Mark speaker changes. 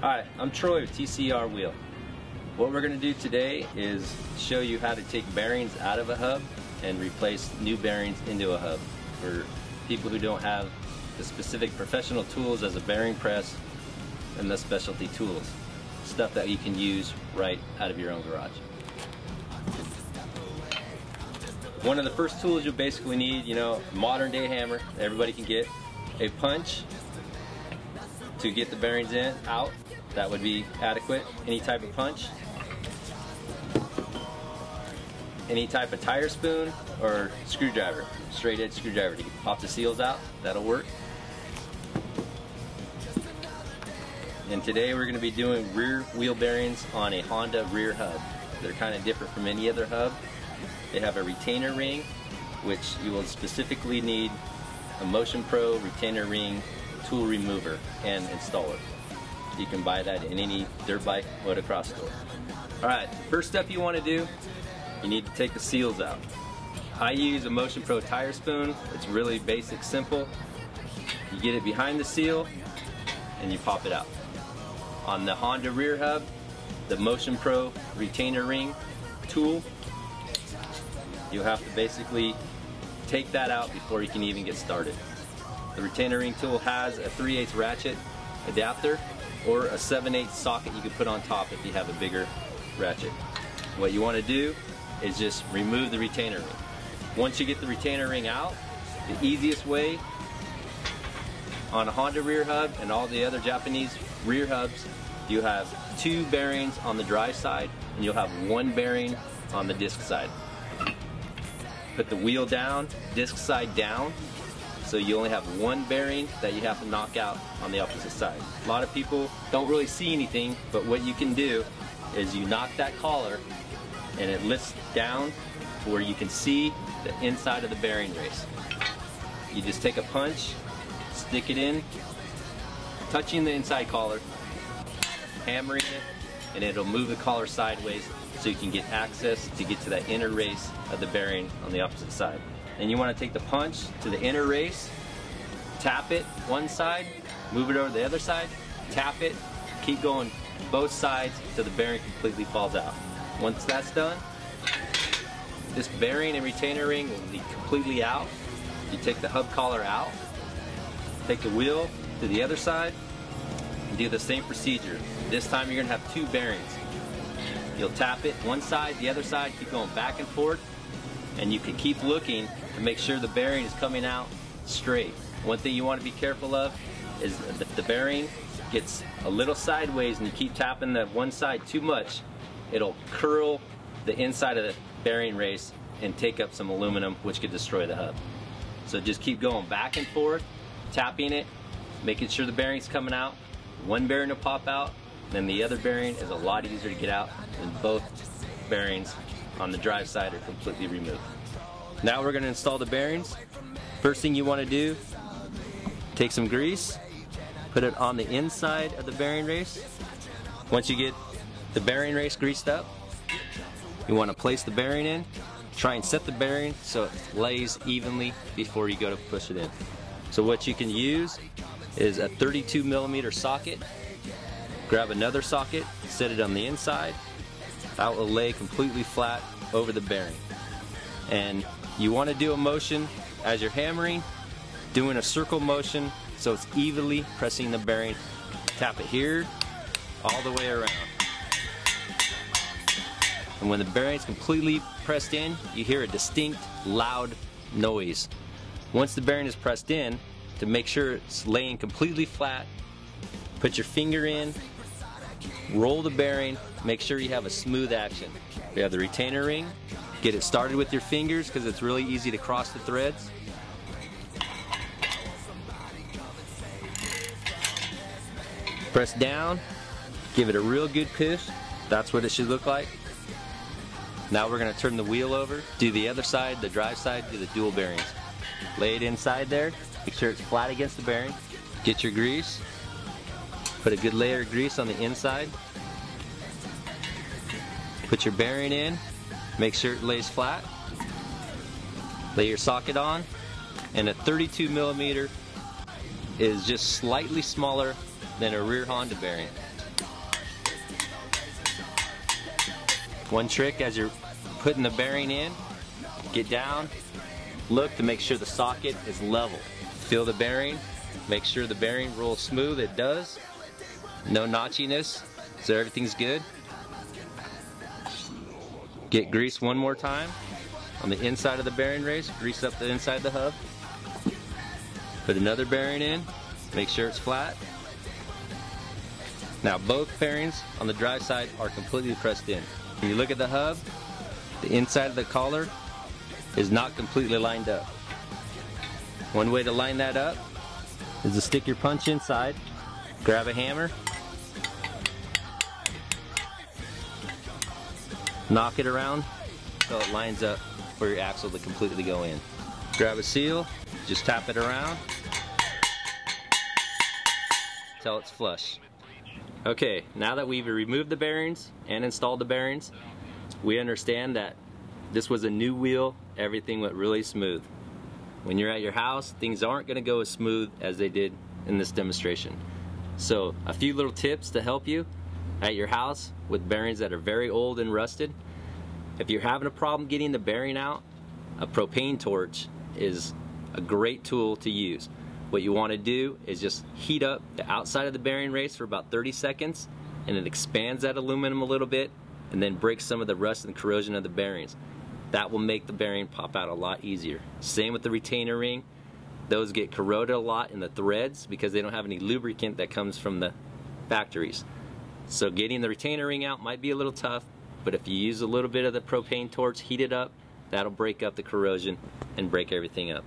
Speaker 1: Hi, I'm Troy with TCR Wheel. What we're going to do today is show you how to take bearings out of a hub and replace new bearings into a hub for people who don't have the specific professional tools as a bearing press and the specialty tools. Stuff that you can use right out of your own garage. One of the first tools you'll basically need, a modern day hammer everybody can get, a punch to get the bearings out. That would be adequate. Any type of punch, any type of tire spoon or screwdriver, straight edge screwdriver to pop the seals out, that'll work. And today we're going to be doing rear wheel bearings on a Honda rear hub. They're kind of different from any other hub. They have a retainer ring, which you will specifically need a Motion Pro retainer ring tool remover and installer. You can buy that in any dirt bike motocross store. Alright, first step you want to do, you need to take the seals out. I use a Motion Pro tire spoon. It's really basic, simple. You get it behind the seal and you pop it out. On the Honda rear hub, the Motion Pro retainer ring tool, you have to basically take that out before you can even get started. The retainer ring tool has a 3/8 ratchet adapter or a 7/8 socket you can put on top if you have a bigger ratchet. What you want to do is just remove the retainer ring. Once you get the retainer ring out, the easiest way on a Honda rear hub and all the other Japanese rear hubs, you have 2 bearings on the drive side and you'll have 1 bearing on the disc side. Put the wheel down, disc side down, so you only have 1 bearing that you have to knock out on the opposite side. A lot of people don't really see anything, but what you can do is you knock that collar and it lifts down to where you can see the inside of the bearing race. You just take a punch, stick it in, touching the inside collar, hammering it, and it'll move the collar sideways so you can get access to get to that inner race of the bearing on the opposite side. And you want to take the punch to the inner race, tap it one side, move it over to the other side, tap it, keep going both sides till the bearing completely falls out. Once that's done, this bearing and retainer ring will be completely out. You take the hub collar out, take the wheel to the other side, and do the same procedure. This time you're going to have 2 bearings. You'll tap it one side, the other side, keep going back and forth, and you can keep looking to make sure the bearing is coming out straight. One thing you want to be careful of is if the bearing gets a little sideways and you keep tapping the one side too much, it'll curl the inside of the bearing race and take up some aluminum, which could destroy the hub. So just keep going back and forth, tapping it, making sure the bearing's coming out. 1 bearing will pop out, and then the other bearing is a lot easier to get out, and both bearings on the drive side are completely removed. Now we're going to install the bearings. First thing you want to do, take some grease, put it on the inside of the bearing race. Once you get the bearing race greased up, you want to place the bearing in. Try and set the bearing so it lays evenly before you go to push it in. So what you can use is a 32mm socket. Grab another socket, set it on the inside. That will lay completely flat over the bearing. And you want to do a motion as you're hammering, doing a circle motion so it's evenly pressing the bearing. Tap it here, all the way around. And when the bearing's completely pressed in, you hear a distinct, loud noise. Once the bearing is pressed in, to make sure it's laying completely flat, put your finger in, roll the bearing, make sure you have a smooth action. You have the retainer ring, get it started with your fingers because it's really easy to cross the threads. Press down, give it a real good push. That's what it should look like. Now we're going to turn the wheel over, do the other side, the drive side, do the dual bearings. Lay it inside there, make sure it's flat against the bearing. Get your grease, put a good layer of grease on the inside. Put your bearing in, make sure it lays flat. Lay your socket on, and a 32mm is just slightly smaller than a rear Honda bearing. One trick as you're putting the bearing in, get down, look to make sure the socket is level. Feel the bearing, make sure the bearing rolls smooth. It does. No notchiness, so everything's good. Get grease one more time on the inside of the bearing race. Grease up the inside of the hub. Put another bearing in, make sure it's flat. Now both bearings on the drive side are completely pressed in. When you look at the hub, the inside of the collar is not completely lined up. One way to line that up is to stick your punch inside, grab a hammer, knock it around so it lines up for your axle to completely go in. Grab a seal, just tap it around till it's flush. Okay, now that we've removed the bearings and installed the bearings, we understand that this was a new wheel. Everything went really smooth. When you're at your house, things aren't going to go as smooth as they did in this demonstration. So a few little tips to help you at your house with bearings that are very old and rusted. If you're having a problem getting the bearing out, a propane torch is a great tool to use. What you want to do is just heat up the outside of the bearing race for about 30 seconds, and it expands that aluminum a little bit and then breaks some of the rust and corrosion of the bearings. That will make the bearing pop out a lot easier. Same with the retainer ring. Those get corroded a lot in the threads because they don't have any lubricant that comes from the factories. So getting the retainer ring out might be a little tough, but if you use a little bit of the propane torch, heat it up, that'll break up the corrosion and break everything up.